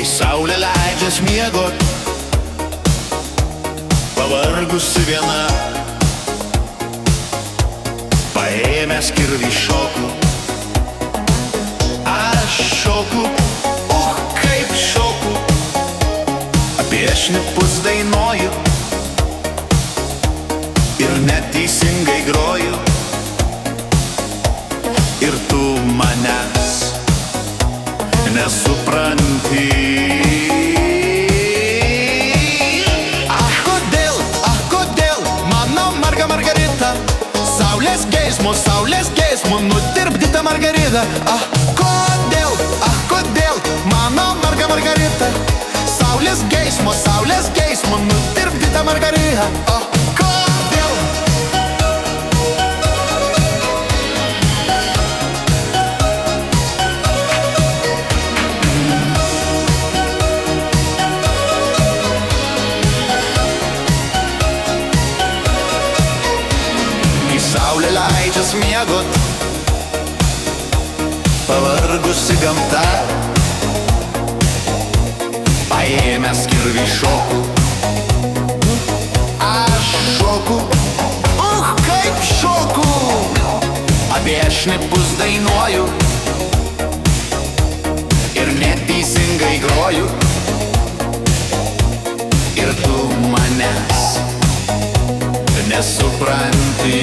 kai saulė leidžias miegot, pavargusi viena, paėmęs kirvį šoku. Aš šoku, kaip šoku, apie šnipus dainuoju ir neteisingai groju. Ir tu manęs nesupranti. Kodėl, mano marga Margarita, saulės geismo nutirpdyta Margarita. Kodėl, mano marga Margarita, saulės geismo nutirpdyta Margarita. Saulė leidžias miegot, pavargusi gamta, paėmęs kirvį šoku. Aš šoku, kaip šoku, apie šnipus dainuoju ir neteisingai groju. Ir tu manęs nesupranti.